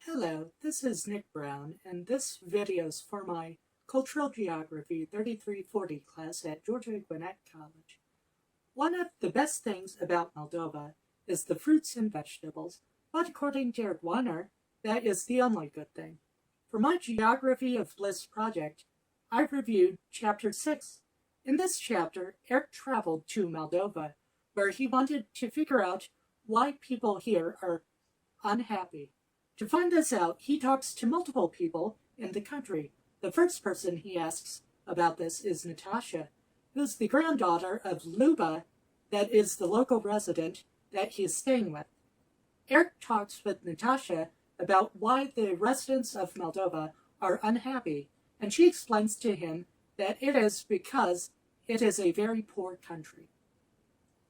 Hello, this is Nick Brown, and this video is for my Cultural Geography 3340 class at Georgia Gwinnett College. One of the best things about Moldova is the fruits and vegetables, but according to Eric Weiner, that is the only good thing. For my Geography of Bliss project, I reviewed Chapter 6. In this chapter, Eric traveled to Moldova, where he wanted to figure out why people here are unhappy. To find this out, he talks to multiple people in the country. The first person he asks about this is Natasha, who's the granddaughter of Luba, that is the local resident that he is staying with. Eric talks with Natasha about why the residents of Moldova are unhappy, and she explains to him that it is because it is a very poor country.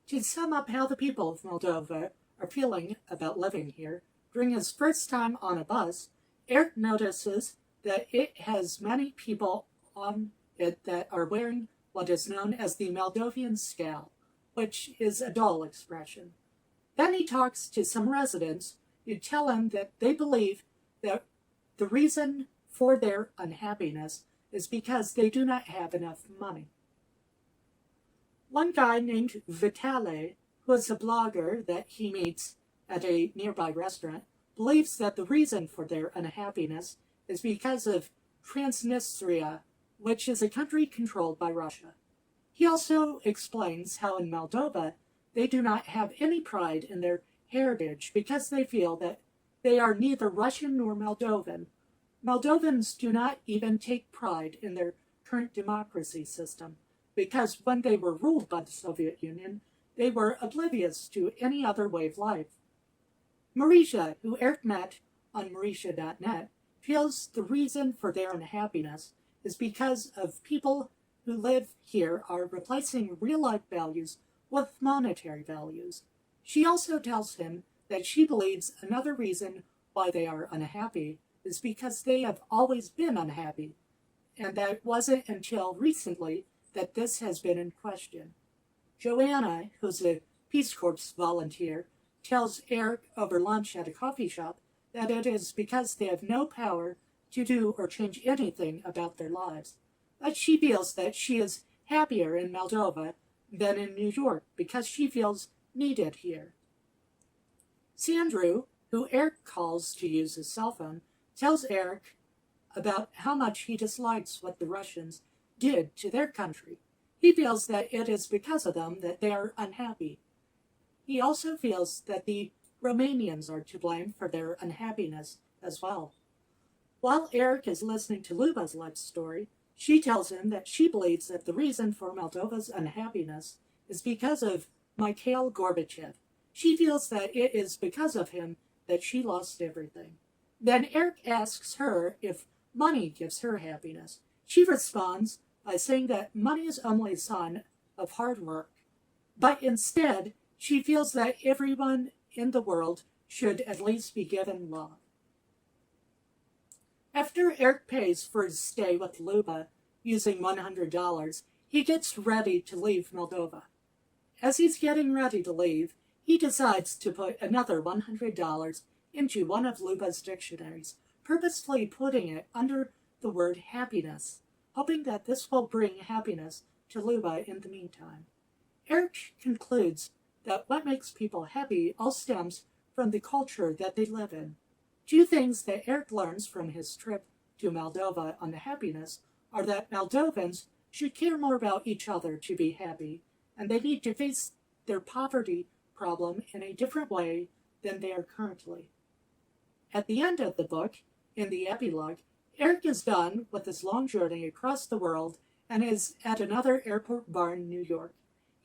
To sum up how the people of Moldova are feeling about living here, during his first time on a bus, Eric notices that it has many people on it that are wearing what is known as the Moldovan scowl, which is a dull expression. Then he talks to some residents who tell him that they believe that the reason for their unhappiness is because they do not have enough money. One guy named Vitale, who is a blogger that he meets at a nearby restaurant, believes that the reason for their unhappiness is because of Transnistria, which is a country controlled by Russia. He also explains how in Moldova they do not have any pride in their heritage because they feel that they are neither Russian nor Moldovan. Moldovans do not even take pride in their current democracy system because when they were ruled by the Soviet Union, they were oblivious to any other way of life. Marisha, who Eric met on Marisha.net, feels the reason for their unhappiness is because of people who live here are replacing real-life values with monetary values. She also tells him that she believes another reason why they are unhappy is because they have always been unhappy, and that it wasn't until recently that this has been in question. Joanna, who's a Peace Corps volunteer, tells Eric over lunch at a coffee shop that it is because they have no power to do or change anything about their lives. But she feels that she is happier in Moldova than in New York because she feels needed here. Sandrew, who Eric calls to use his cell phone, tells Eric about how much he dislikes what the Russians did to their country. He feels that it is because of them that they are unhappy. He also feels that the Romanians are to blame for their unhappiness as well. While Eric is listening to Luba's life story, she tells him that she believes that the reason for Moldova's unhappiness is because of Mikhail Gorbachev. She feels that it is because of him that she lost everything. Then Eric asks her if money gives her happiness. She responds by saying that money is only a sign of hard work, but instead, she feels that everyone in the world should at least be given love. After Eric pays for his stay with Luba using $100, he gets ready to leave Moldova. As he's getting ready to leave, he decides to put another $100 into one of Luba's dictionaries, purposefully putting it under the word happiness, hoping that this will bring happiness to Luba in the meantime. Eric concludes that what makes people happy all stems from the culture that they live in. Two things that Eric learns from his trip to Moldova on the happiness are that Moldovans should care more about each other to be happy, and they need to face their poverty problem in a different way than they are currently. At the end of the book, in the epilogue, Eric is done with his long journey across the world and is at another airport bar in New York.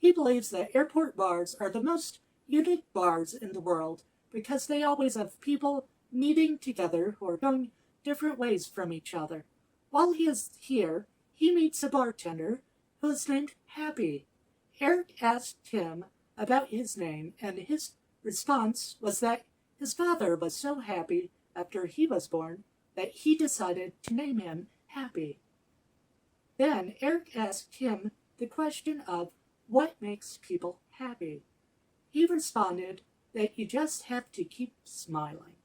He believes that airport bars are the most unique bars in the world because they always have people meeting together who are going different ways from each other. While he is here, he meets a bartender who is named Happy. Eric asked him about his name, and his response was that his father was so happy after he was born that he decided to name him Happy. Then Eric asked him the question of what makes people happy. He responded that you just have to keep smiling.